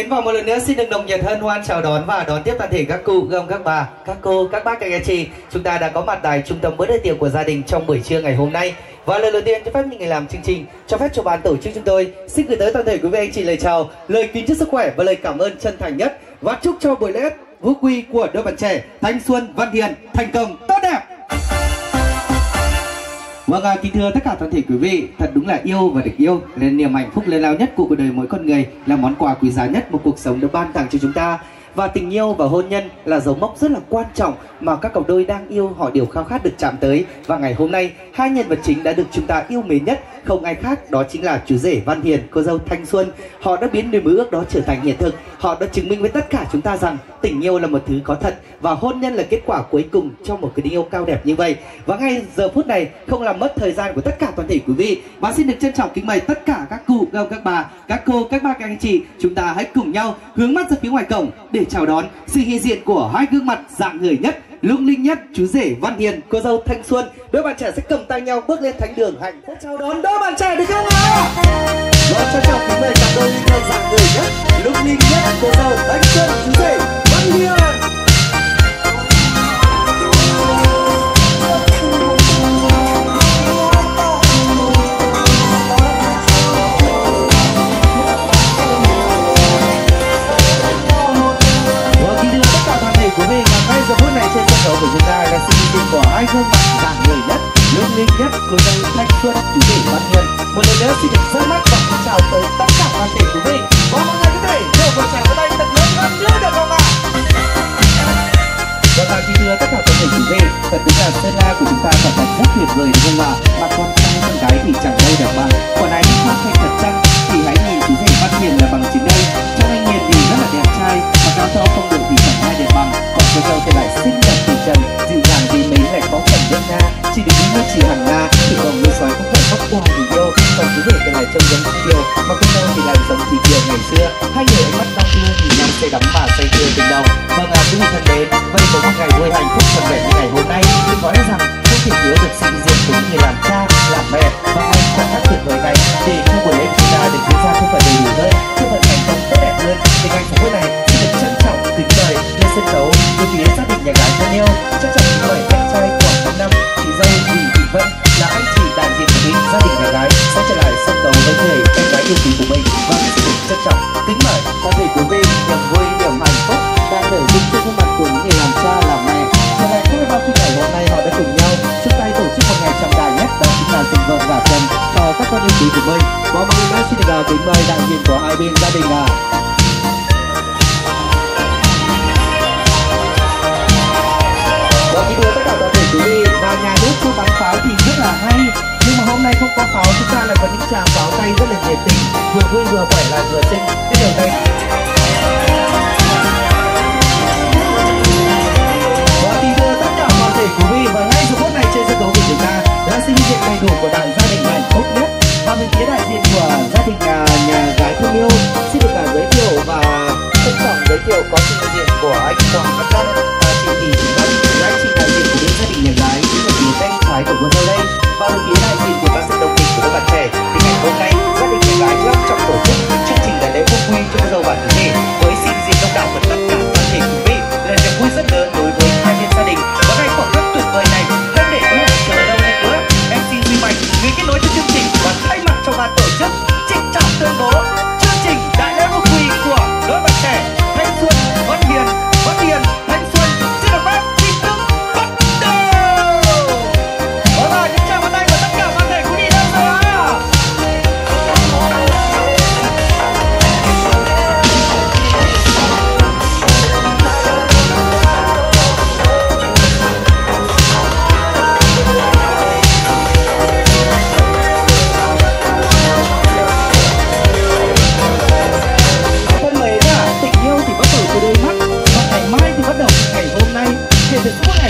mến, và một lần nữa xin được nồng nhiệt hân hoan chào đón và đón tiếp toàn thể các cụ, các ông, các bà, các cô, các bác, các anh chị. Chúng ta đã có mặt tại trung tâm bữa tiệc của gia đình trong buổi trưa ngày hôm nay. Và lời đầu tiên cho phép những người làm chương trình, cho phép cho ban tổ chức chúng tôi xin gửi tới toàn thể quý vị anh chị lời chào, lời kính chúc sức khỏe và lời cảm ơn chân thành nhất, và chúc cho buổi lễ vũ quy của đôi bạn trẻ thanh xuân văn hiền thành công tốt đẹp. Vâng, kính thưa tất cả toàn thể quý vị, thật đúng là yêu và được yêu là niềm hạnh phúc lớn lao nhất của cuộc đời mỗi con người, là món quà quý giá nhất một cuộc sống được ban tặng cho chúng ta. Và tình yêu và hôn nhân là dấu mốc rất là quan trọng mà các cặp đôi đang yêu họ đều khao khát được chạm tới. Và ngày hôm nay, hai nhân vật chính đã được chúng ta yêu mến nhất, không ai khác đó chính là chú rể Văn Hiền, cô dâu Thanh Xuân. Họ đã biến niềm mơ ước đó trở thành hiện thực. Họ đã chứng minh với tất cả chúng ta rằng tình yêu là một thứ có thật và hôn nhân là kết quả cuối cùng trong một cái tình yêu cao đẹp như vậy. Và ngay giờ phút này, không làm mất thời gian của tất cả toàn thể quý vị, và xin được trân trọng kính mời tất cả các cụ, các ông, các bà, các cô, các bác, các anh chị, chúng ta hãy cùng nhau hướng mắt ra phía ngoài cổng để chào đón sự hiện diện của hai gương mặt rạng ngời nhất, lung linh nhất, chú rể Văn Hiền, cô dâu Thanh Xuân. Đôi bạn trẻ sẽ cầm tay nhau bước lên thánh đường hạnh phúc chào đón đôi bạn trẻ, được không ạ? Và trân trọng kính mời cặp đôi linh hồn rạng ngời nhất, lung linh nhất, cô dâu Thanh Xuân, chú rể Văn Hiền. Quý vị, và ngay giờ phút này trên sân khấu của chúng ta là sự hiện diện của hai gương mặt rạng ngời nhất, lung linh nhất, cô dâu Thanh Xuân, chú rể Văn Hiền. Một lần nữa xin được ra mắt và kính chào tới tất cả toàn thể quý vị. Và mọi người có thể đổ một tràng vào tay thật lớn hơn nữa được không ạ? Và kính thưa tất cả toàn thể quý vị, thật đúng là Sơn La của chúng ta quả thật rất tuyệt vời đúng không ạ? Mặt con trai con gái thì chẳng đâu đẹp bằng. Còn ai thích hát thành thật chăng thì hãy nhìn chú rể Văn Hiền là bằng chứng đây. Trong anh Hiền thì rất là đẹp trai, mà cao to không độ thì chẳng ai đẹp bằng. Còn cô dâu thì lại xinh đẹp từ trần, dịu dàng vì mấy lại có phần đất nga, chỉ được như chỉ hàng nga, chỉ còn người xoáy không phải khóc qua vì yêu. Còn chú rể thì lại trông giống chị Kiều, mà cô dâu thì lại giống chị Kiều ngày xưa. Hai người ánh mắt đong đưa nhìn nhau say đắm và say sưa tình đầu. Vâng, quý vị thân mến, vậy một ngày vui hạnh phúc trọn vẹn như ngày hôm nay, tôi nói rằng không thể thiếu được sự hiện diện của những người làm cha, làm mẹ và hai khoảnh khắc tuyệt vời này để cho buổi lễ chúng ta được diễn ra không phải đầy đủ hơn, không phải thành công tốt đẹp hơn. Thì ngay sau phút này xin được trân trọng kính mời lên sân khấu từ phía gia đình nhà gái thân yêu, trân trọng kính mời anh trai Quảng Văn Năm, chị dâu Bùi Thị Vân là anh chị đại diện của mình gia đình nhà gái sẽ trở lại sân khấu với người em gái yêu quý của mình. Và xin được trân trọng kính mời toàn thể quý vị, niềm vui, niềm hạnh phúc đang nở rực trên khuôn mặt của những người làm cha, làm mẹ. Và ngày hôm nay khi ngày hôm nay họ đã cùng nhau chung tay tổ chức một ngày trọng đại nhất, đó chính là dừng vợ gả chồng cho các con yêu quý của mình. Và mọi người xin được kính mời đại diện của hai bên gia đình ạ. Và kính thưa tất cả toàn thể quý vị, và nhà nước cho bắn pháo thì rất là hay, nhưng mà hôm nay không có pháo, chúng ta lại có những tràng pháo tay rất là nhiệt tình, vừa vui vừa khỏe lại vừa xinh. Tiếp đầu đây. Và kính thưa tất cả toàn thể quý vị, và ngay giờ phút này trên sân khấu của chúng ta đã xin diện đầy đủ của đại gia đình hạnh phúc nhất. Và bên phía đại diện của gia đình nhà gái thương yêu xin được giới thiệu và trân trọng giới thiệu có sự hiện diện của anh Quảng Văn Năm, chị Thị Vân, anh chị đại diện của bên gia đình nhà gái chính là phía bên trái của cô dâu đây. Và bên phía đại diện của các sự đồng tình của các bạn trẻ thì ngày hôm nay gia đình nhà gái long trọng tổ chức chương trình đại lễ quốc quy cho cô dâu và chú rể với sự diện đông đảo của tất cả toàn thể quý vị, là niềm vui rất lớn đối với hai bên gia đình. Và ngay khoảnh khắc tuyệt vời này không để quý vị chờ lâu hơn nữa, em xin Duy Mạnh người kết nối cho chương trình và thay mặt cho ban tổ chức trịnh trọng tuyên bố chương trình đại lễ quốc quy của đôi bạn trẻ Thanh Xuân Văn Hiền, Thanh Xuân xin được phép chính thức bắt đầu. Và những tràng pháo tay của tất cả toàn thể quý vị đâu rồi ạ?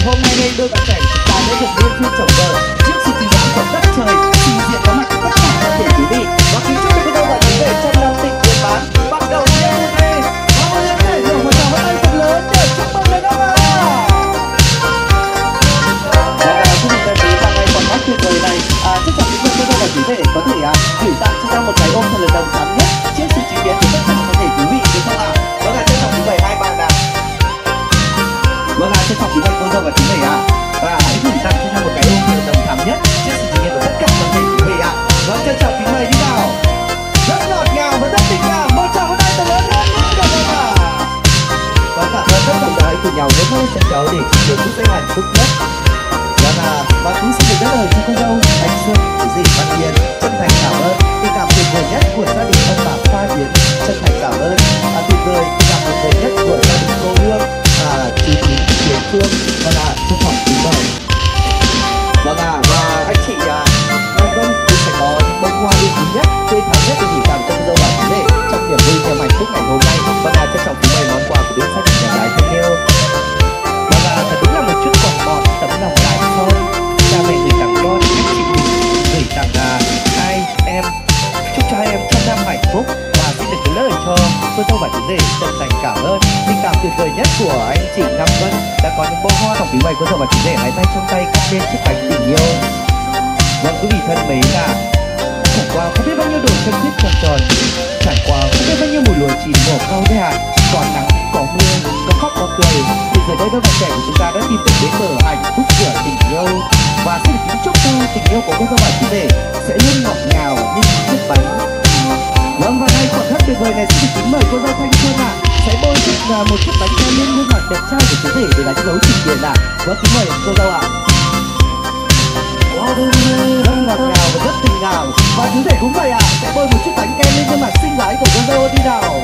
Hôm nay đây đôi bạn trẻ chúng ta đã được liên phiên chồng vợ trước sự chứng giám của đất trời, trình diện có mặt của tất cả toàn thể quý vị, và kính chúc cho cô dâu và chú rể trăm năm tình viên mãn bắt đầu như hôm nay. Và mọi người có thể dùng một tràng pháo tay thật lớn để chúc mừng người đó ạ. Và quý vị thân mến, và ngay khoảnh khắc tuyệt vời này, chắc chắn những cô dâu và chú rể có thể gửi tặng cho nhau một cái ôm thật là nồng thắm nhất trước sự chứng kiến của tất cả toàn thể quý vị, được không ạ? trân trọng kính mời cô dâu và chú rể ạ. Và hãy gửi tặng cho nhau một cái ôm thiệp đồng thắm nhất trước sự trình nhiên của tất cả toàn thể quý vị ạ. Vâng, trân trọng kính mời đi nào. Rất ngọt ngào và rất tình cảm. Một tràng vỗ tay thật lớn hơn nữa được không ạ? Và cảm ơn tất cả đã hãy cùng nhau với môi chân cháu để chúc được phút giây hạnh phúc nhất. Và cũng xin được rất lời cho cô dâu anh Xuân, chú rể Văn Hiền chân thành cảm ơn tình cảm tuyệt vời nhất của gia đình ông bà Pha Yến, chân thành cảm ơn tuyệt vời tình cảm tuyệt vời nhất của gia đình cô Hương, chú Thím Hiền Phương. Chân trọng kính mời. Và anh chị Vân cũng sẽ có những bông hoa yêu quý nhất, tươi thắm nhất để gửi tặng cho cô dâu và chú rể trong niềm vui niềm hạnh phúc ngày hôm nay. Trân trọng kính mời món quà của đứa sách nhà gái thân yêu. Thật đúng là một chút quà ngọt tấm lòng lại son, cha mẹ gửi tặng con, anh chị mình gửi tặng hai em, chúc cho hai em trăm năm hạnh phúc. Và xin được gửi lời cho cô dâu và chú rể chân thành cảm ơn tình cảm tuyệt vời nhất của anh chị Nam Vân đã có những bông hoa. Trọng kính mời cô dâu và chú rể hãy tay trong tay cắt lên chiếc bánh tình yêu. Vâng, quý vị thân mến trải qua không biết bao nhiêu đổi chân thiết tròn tròn, trải qua không biết bao nhiêu mùi lúa chín mùa cao thế hạn, có nắng có mưa có khóc có cười, thì giờ đây đôi bạn trẻ của chúng ta đã tìm được đến bờ hạnh phúc của tình yêu. Và xin được kính chúc cho tình yêu của cô dâu và chú rể sẽ luôn ngọt ngào như chiếc bánh. Vâng, và ngay khoảnh khắc tuyệt vời này xin được kính mời cô dâu Thanh Xuân sẽ bôi một chiếc bánh kem lên gương mặt đẹp trai của chú rể để đánh dấu trình tiền Vâng, kính mời cô dâu ạ. Rất ngọt ngào và rất tình cảm. Và chú rể cũng vậy sẽ bôi một chiếc bánh kem lên gương mặt xinh gái của cô dâu đi nào.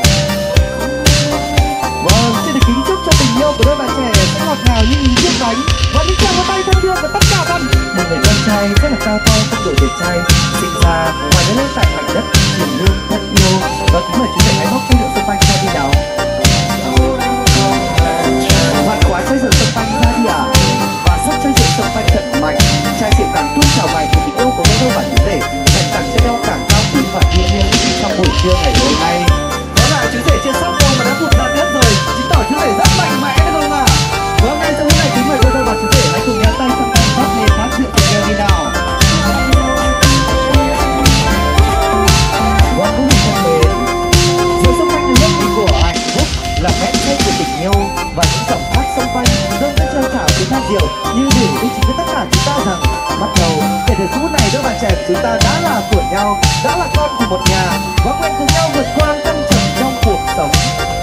Vâng, xin được kính chúc cho tình yêu của đôi bạn trẻ sẽ ngọt ngào như những chiếc bánh. Và những tràng vỗ tay thân thương của tất cả bạn. Một người con trai rất là cao to, không đổi đẹp trai, sinh ra ngoài lên tại mảnh đất hiền lương thân yêu. Và kính mời chú rể hãy bóc chai rượu sâm panh ra đi nào. Bạn khóa chai rượu sâm panh ra đi và sắp chai rượu sâm panh thật mạnh, chai rượu càng tuôn trào mạnh của tình yêu của đôi bạn chú rể dành tặng cho nhau càng cao quý và thiêng liêng trong buổi trưa ngày hôm nay. Đó là chú rể chưa xong đâu mà đã vụt ra hết rồi, chứng tỏ chú rể rất mạnh mẽ đúng không ạ? Vâng, ngay sau lúc này kính mời cô dâu và chú rể hãy cùng nhau tay trong tay phát lên hát rượu cùng nhau đi nào. Vâng, quý vị thân mến, rượu sâm panh là nước vị của hạnh phúc, là hẹn say của tình yêu và những giọng hát sâm panh dâng lên trao trào tiếng hát rượu như để đi chính với tất cả chúng ta rằng bắt đầu kể từ phút này đôi bạn trẻ của chúng ta đã là của nhau, đã là con của một nhà và quen cùng nhau vượt qua thăng trầm trong cuộc sống.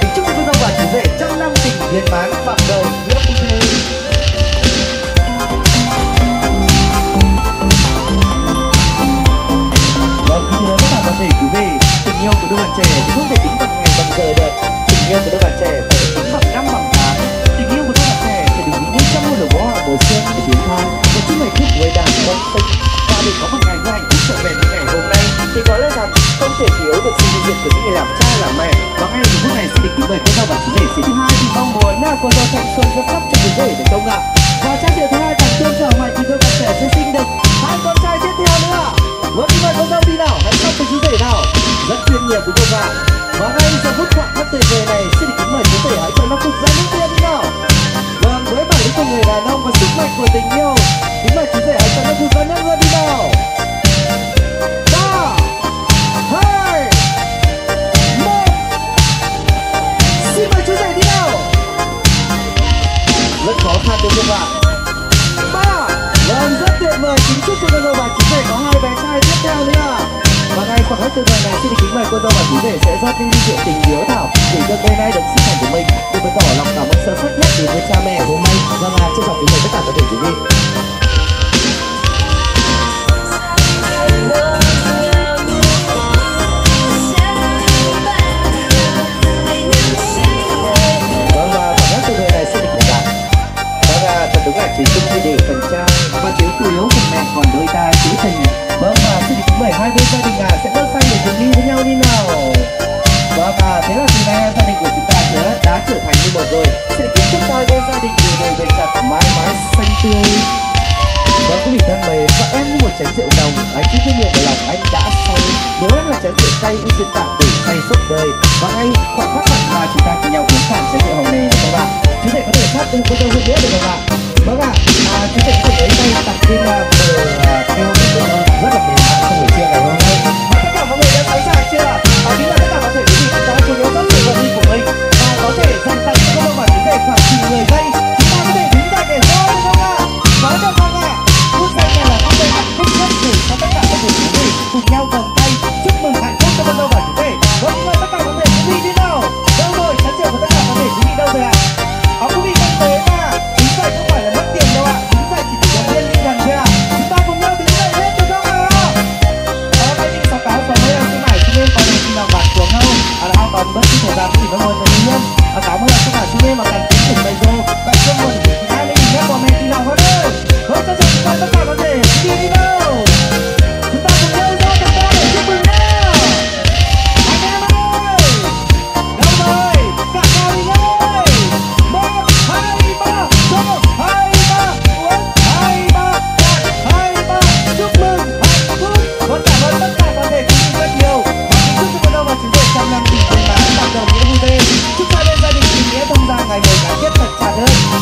Kính chúc cô dâu và chú rể trăm năm tình viên mãn bạn đời nghĩa phu thê. Vâng, kính thưa tất cả toàn thể quý vị, tình yêu của đôi bạn trẻ thì không thể tính bằng ngày bằng giờ được. Tình yêu của đôi bạn trẻ phải được tính bằng năm bằng tháng. Tình yêu của đôi bạn trẻ phải được nghĩ đến trong một lửa bó hoa mùa xuân để biến thang một chút ngày phút với đàn con sinh. Và để có một ngày vui hạnh phúc trở về như ngày hôm nay thì có lẽ rằng không thể thiếu được sự hiện diện của những người làm cha làm mẹ. Và ngay từ phút này xin được kính mời cô dâu và chú rể thứ hai thì mong muốn là cô dâu Thanh Xuân sẽ sắp cho chú rể được không ạ? Và chai rượu thứ hai càng tuôn trào mạnh thì đôi bạn trẻ sẽ sinh được hai con trai tiếp theo nữa. Vâng, mời cô dâu đi nào, hãy sắp cho chú rể nào. Rất chuyên nghiệp của cô bạn. Và ngay giờ phút khoảnh khắc tuyệt vời này xin được kính mời chú rể hãy cho nó phục ra những tia đi nào. Vâng, với bản lĩnh của người đàn ông và sức mạnh của tình yêu, kính mời chú rể hãy cho nó phục ra những tia đi nào. 3, 2, 1. Xin mời chú rể đi nào. Rất khó khăn đúng không ạ? 3. Vâng, rất tuyệt vời. Kính chúc cho cô dâu và chú rể có hai bé trai tiếp theo nữa. Và ngay khoảng khắc tuyệt vời này xin được kính mời cô dâu và chú rể sẽ rót ly rượu tình hiếu thảo để cho đêm nay được sinh thành của mình để bày tỏ lòng cảm ơn sâu sắc nhất đến với cha mẹ hôm nay. Vâng, trân trọng kính mời tất cả các quý vị. Vâng, và khoảng khắc tuyệt vời này xin được kính mời. Vâng, thật đúng là chỉ chung như để phần cha và thiếu chủ yếu phần mẹ còn đôi ta chữ tình. Vâng, và xin được kính mời hai bên gia đình sẽ bớt xanh để cùng đi với nhau đi nào. Vâng, thế là từ nay gia đình của chúng ta đã trở thành như một rồi. Xin được kính chúc hai bên gia đình đều về chặt mãi mãi xanh tươi. Vâng, quý vị thân mến, và em như một chén rượu nồng, anh chỉ kinh nghiệm ở lòng anh đã say. Nếu em là chén rượu cay, anh xin tặng để say suốt đời. Và ngay khoảnh khắc này là chúng ta cùng nhau uống cạn chén rượu hồng này được không ạ? Chú rể có thể sát cô dâu hơn nữa được không ạ? Vâng ạ, chú rể có thể lấy tay đặt trên bờ eo rất là mềm mại trong buổi trưa ngày hôm nay. Và tất cả mọi người đã sẵn sàng chưa? Chính là tất cả mọi thể quý vị chúng ta cùng nhau rất tuyệt vời của mình và có thể dành tặng cho cô dâu và chú rể khoảng chừng 10 giây. Chúng ta có thể ơi.